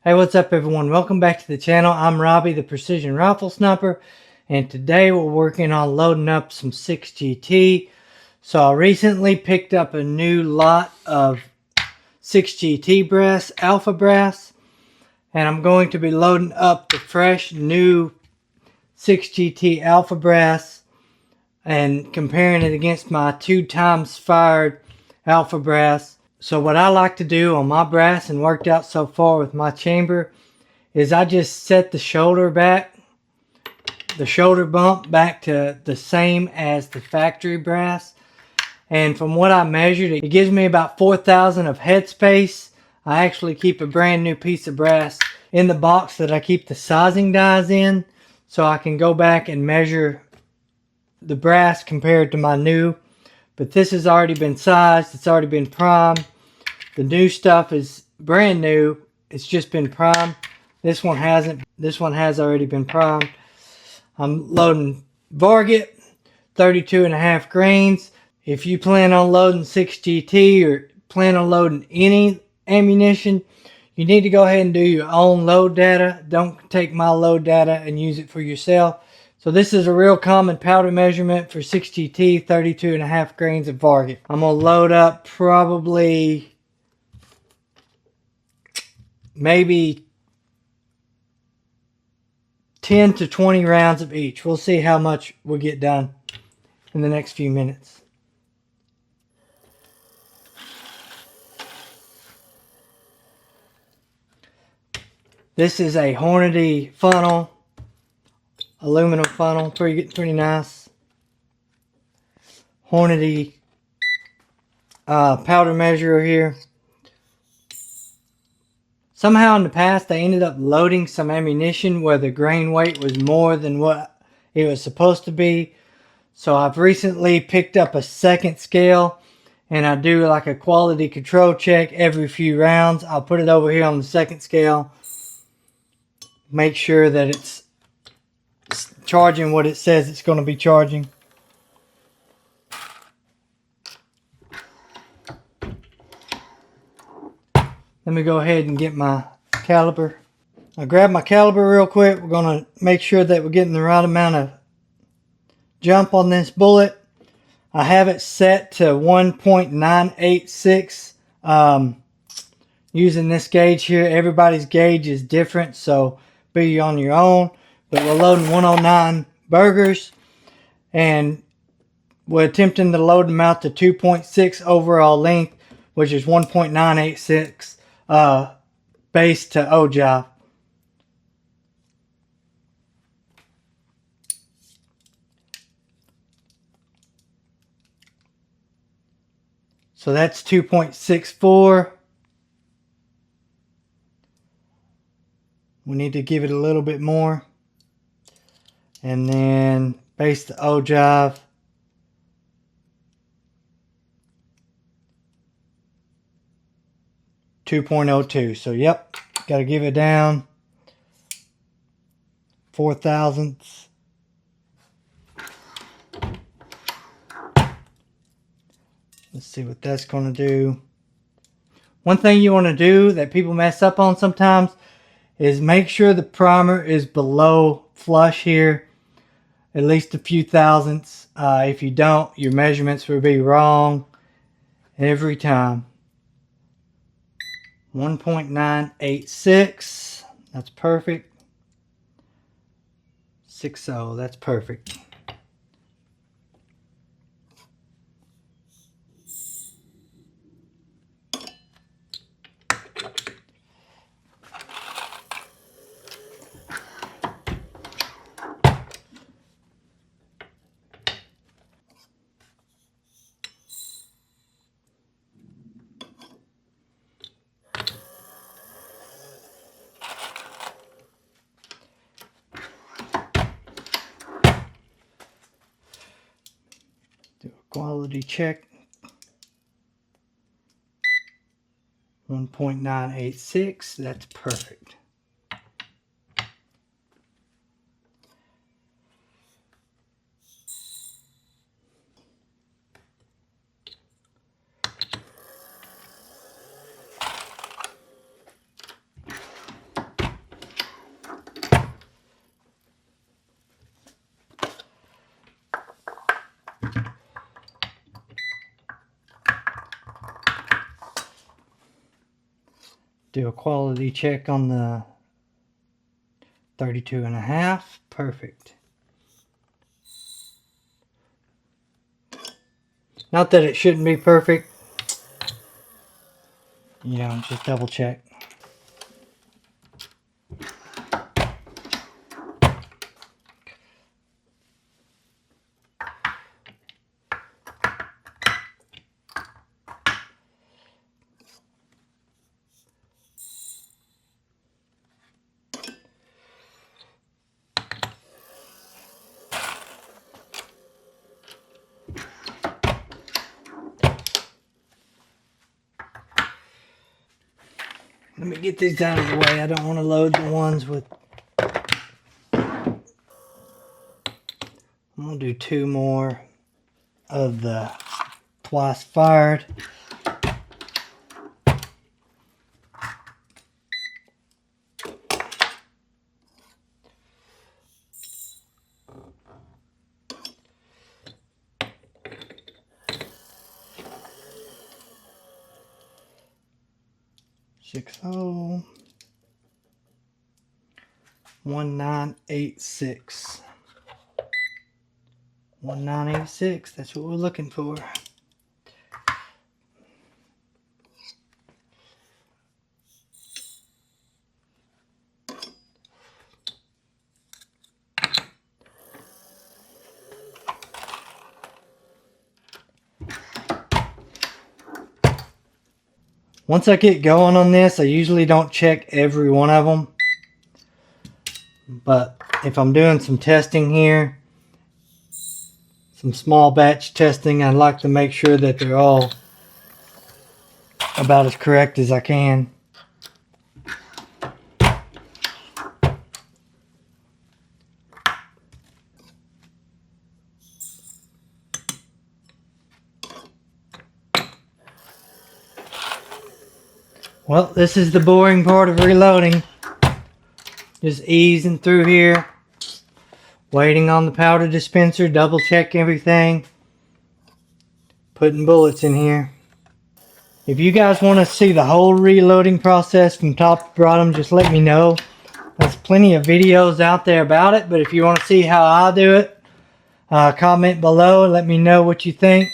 Hey, what's up everyone? Welcome back to the channel. I'm Robbie, the Precision Rifle Sniper, and today we're working on loading up some 6GT. So I recently picked up a new lot of 6GT brass, alpha brass, and I'm going to be loading up the fresh new 6GT alpha brass and comparing it against my 2 times fired alpha brass. So what I like to do on my brass and worked out so far with my chamber is I just set the shoulder bump back to the same as the factory brass. And from what I measured, it gives me about 4,000 of headspace. I actually keep a brand new piece of brass in the box that I keep the sizing dies in, so I can go back and measure the brass compared to my new. But this has already been sized, it's already been primed. The new stuff is brand new, it's just been primed. This one hasn't. This one has already been primed. I'm loading Varget, 32.5 grains. If you plan on loading 6GT or plan on loading any ammunition, you need to go ahead and do your own load data. Don't take my load data and use it for yourself. So this is a real common powder measurement for 6GT, 32.5 grains of Varget. I'm going to load up probably maybe 10 to 20 rounds of each. We'll see how much we'll get done in the next few minutes. This is a Hornady funnel, aluminum funnel, pretty nice. Hornady powder measurer here. Somehow in the past they ended up loading some ammunition where the grain weight was more than what it was supposed to be. So I've recently picked up a second scale and I do like a quality control check every few rounds. I'll put it over here on the second scale. Make sure that it's charging what it says it's going to be charging. Let me go ahead and get my caliper. I'll grab my caliper real quick. We're going to make sure that we're getting the right amount of jump on this bullet. I have it set to 1.986. Using this gauge here. Everybody's gauge is different, so be on your own. But we're loading 109 Bergers, and we're attempting to load them out to 2.6 overall length, which is 1.986 Base-to-Ogive. So that's 2.64. We need to give it a little bit more. And then Base-to-Ogive. .02. So yep, got to give it down 4 thousandths. Let's see what that's going to do. One thing you want to do that people mess up on sometimes is make sure the primer is below flush here, at least a few thousandths. If you don't, your measurements will be wrong every time. 1.986, that's perfect. 60, that's perfect. Do a quality check. 1.986, that's perfect. Do a quality check on the 32.5. Perfect. Not that it shouldn't be perfect. You know, just double check. Let me get these out of the way. I don't want to load the ones with... I'm going to do 2 more of the twice fired. Six oh 1986. 1986, that's what we're looking for. Once I get going on this, I usually don't check every one of them. But if I'm doing some testing here, some small batch testing, I'd like to make sure that they're all about as correct as I can. Well, this is the boring part of reloading. Just easing through here. Waiting on the powder dispenser, double check everything. Putting bullets in here. If you guys want to see the whole reloading process from top to bottom, just let me know. There's plenty of videos out there about it, but if you want to see how I do it, comment below and let me know what you think.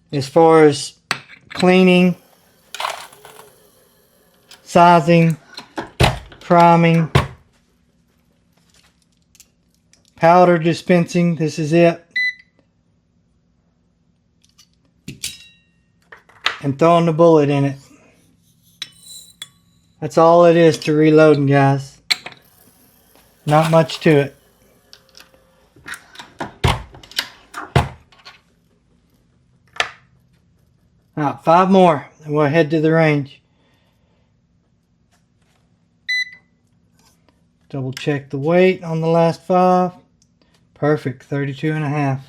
As far as cleaning, sizing, priming, powder dispensing, this is it. And throwing the bullet in it. That's all it is to reloading, guys. Not much to it. Alright, 5 more and we'll head to the range. Double check the weight on the last 5. Perfect, 32.5.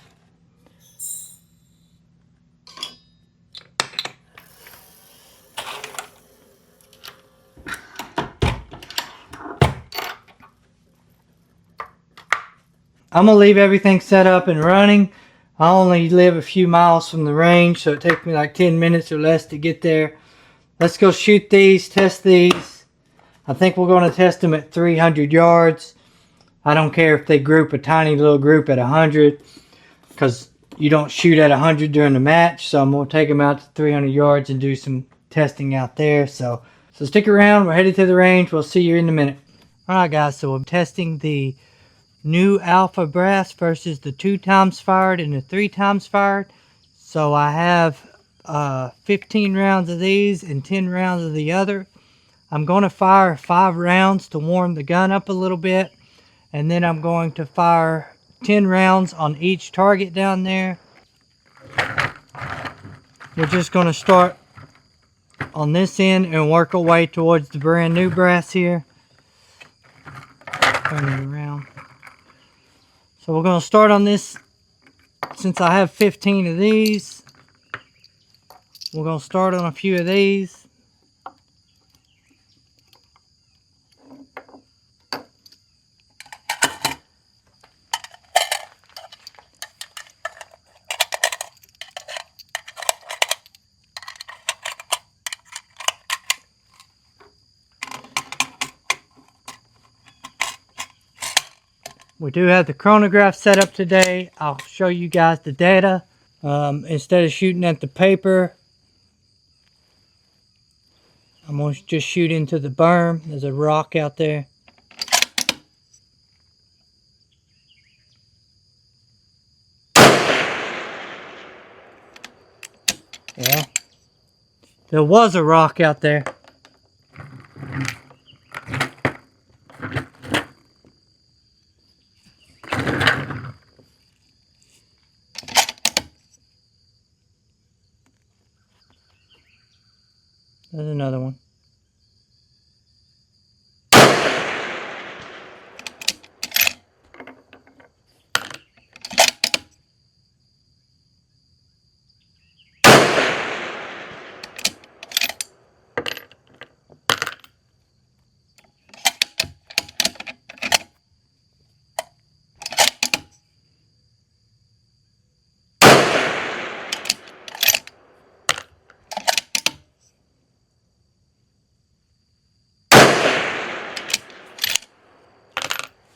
I'm going to leave everything set up and running. I only live a few miles from the range, so it takes me like 10 minutes or less to get there. Let's go shoot these, test these. I think we're going to test them at 300 yards. I don't care if they group a tiny little group at 100, because you don't shoot at 100 during the match. So I'm going to take them out to 300 yards and do some testing out there. So stick around. We're headed to the range. We'll see you in a minute. Alright guys, so I'm testing the new alpha brass versus the 2 times fired and the 3 times fired. So I have 15 rounds of these and 10 rounds of the other. I'm going to fire 5 rounds to warm the gun up a little bit, and then I'm going to fire 10 rounds on each target down there. We're just going to start on this end and work our way towards the brand new brass here. Turn it around. So we're going to start on this. Since I have 15 of these, we're going to start on a few of these. We do have the chronograph set up today. I'll show you guys the data. Instead of shooting at the paper, I'm going to just shoot into the berm. There's a rock out there. Yeah. There was a rock out there. There's another one.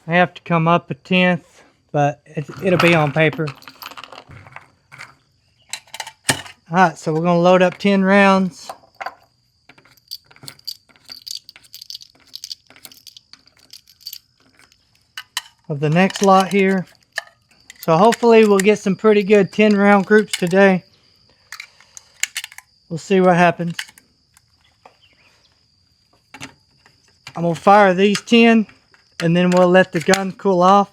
I have to come up a tenth, but it'll be on paper. Alright, so we're going to load up 10 rounds. Of the next lot here. So hopefully we'll get some pretty good 10 round groups today. We'll see what happens. I'm going to fire these 10 and then we'll let the gun cool off.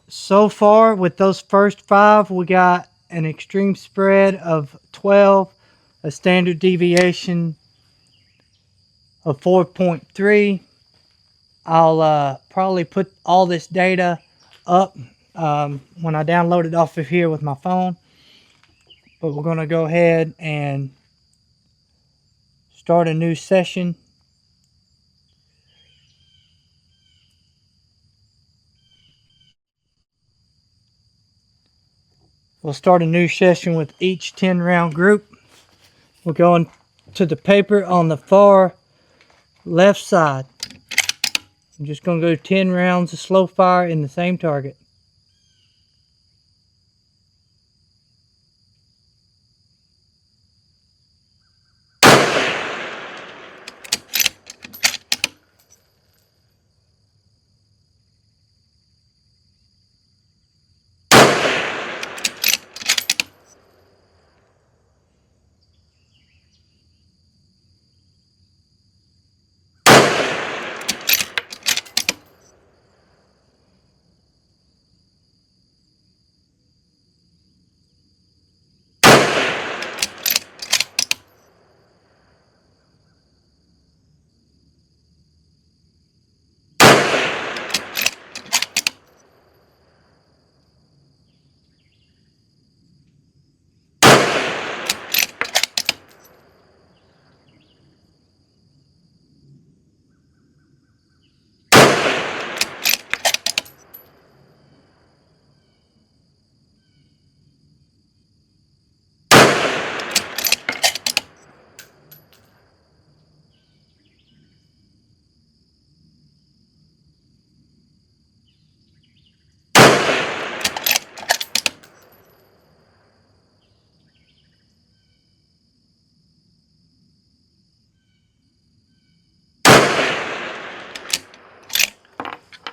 So far with those first 5, we got an extreme spread of 12, a standard deviation of 4.3. I'll probably put all this data up when I download it off of here with my phone. But we're going to go ahead and start a new session. We'll start a new session with each 10 round group. We're going to the paper on the far left side. I'm just going to go 10 rounds of slow fire in the same target.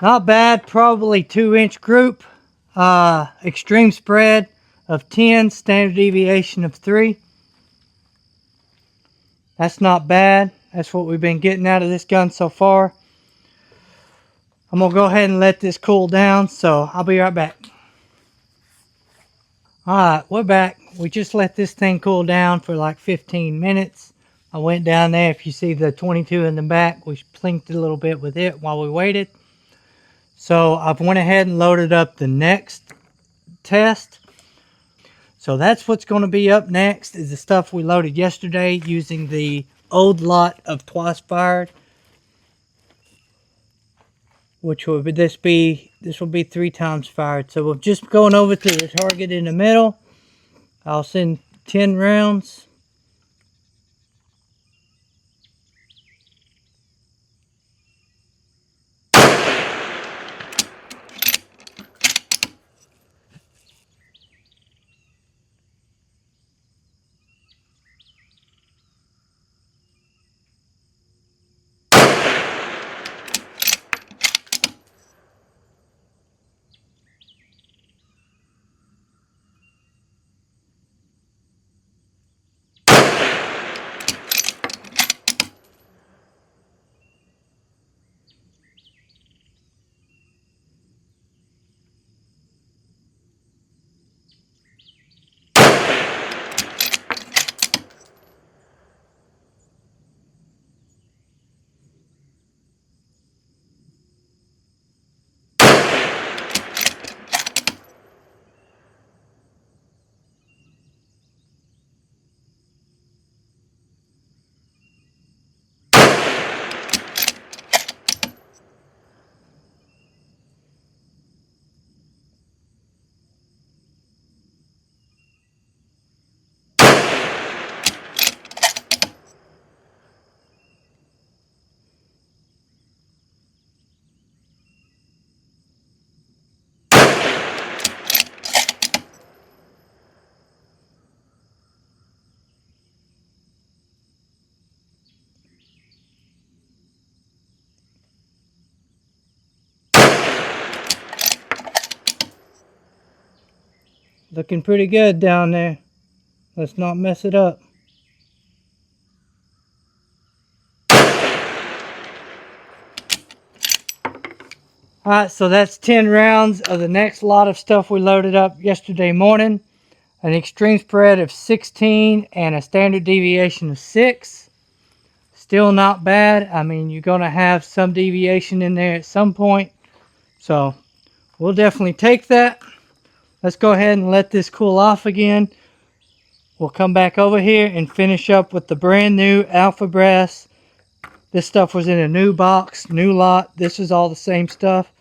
Not bad, probably 2-inch group. Extreme spread of 10, standard deviation of 3. That's not bad. That's what we've been getting out of this gun so far. I'm going to go ahead and let this cool down, so I'll be right back. Alright, we're back. We just let this thing cool down for like 15 minutes. I went down there. If you see the 22 in the back, we plinked a little bit with it while we waited. So I've went ahead and loaded up the next test. So that's what's going to be up next, is the stuff we loaded yesterday using the old lot of twice fired, which will be this will be 3 times fired. So we're just going over to the target in the middle. I'll send 10 rounds. Looking pretty good down there. Let's not mess it up. Alright, so that's 10 rounds of the next lot of stuff we loaded up yesterday morning. An extreme spread of 16 and a standard deviation of 6. Still not bad. I mean, you're going to have some deviation in there at some point. So we'll definitely take that. Let's go ahead and let this cool off again. We'll come back over here and finish up with the brand new Alpha Brass. This stuff was in a new box, new lot. This is all the same stuff.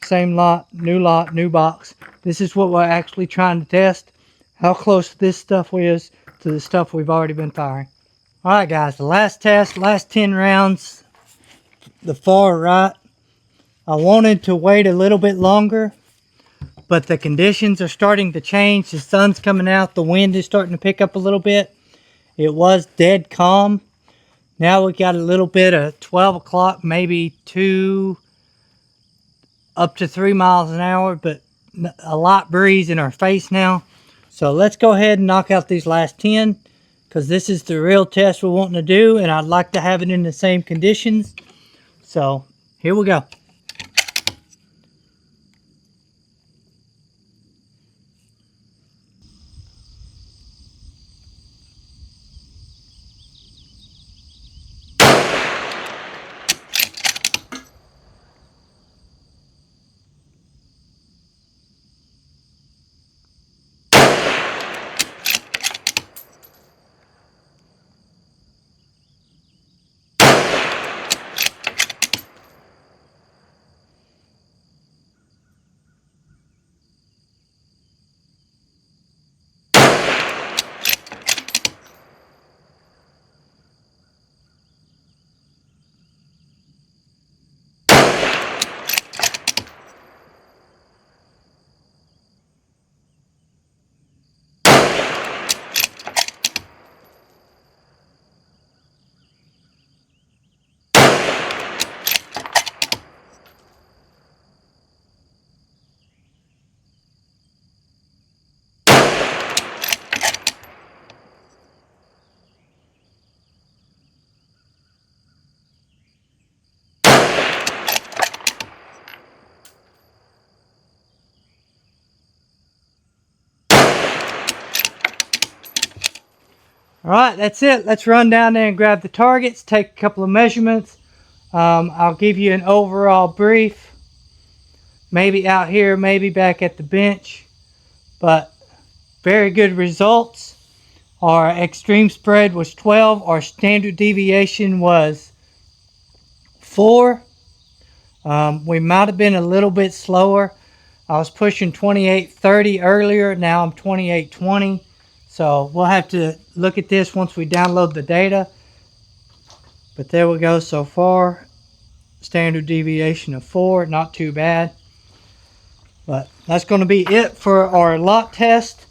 Same lot, new box. This is what we're actually trying to test. How close this stuff is to the stuff we've already been firing. Alright guys, the last test, last 10 rounds. The far right. I wanted to wait a little bit longer, but the conditions are starting to change. The sun's coming out, the wind is starting to pick up a little bit. It was dead calm. Now we got a little bit of 12 o'clock, maybe 2 up to 3 miles an hour, but a light breeze in our face now. So let's go ahead and knock out these last 10, because this is the real test we're wanting to do, and I'd like to have it in the same conditions. So here we go. Alright, that's it. Let's run down there and grab the targets, take a couple of measurements. I'll give you an overall brief. Maybe out here, maybe back at the bench. But very good results. Our extreme spread was 12. Our standard deviation was 4. We might have been a little bit slower. I was pushing 28.30 earlier. Now I'm 28.20. So we'll have to look at this once we download the data. But there we go so far. Standard deviation of 4, not too bad. But that's going to be it for our lot test.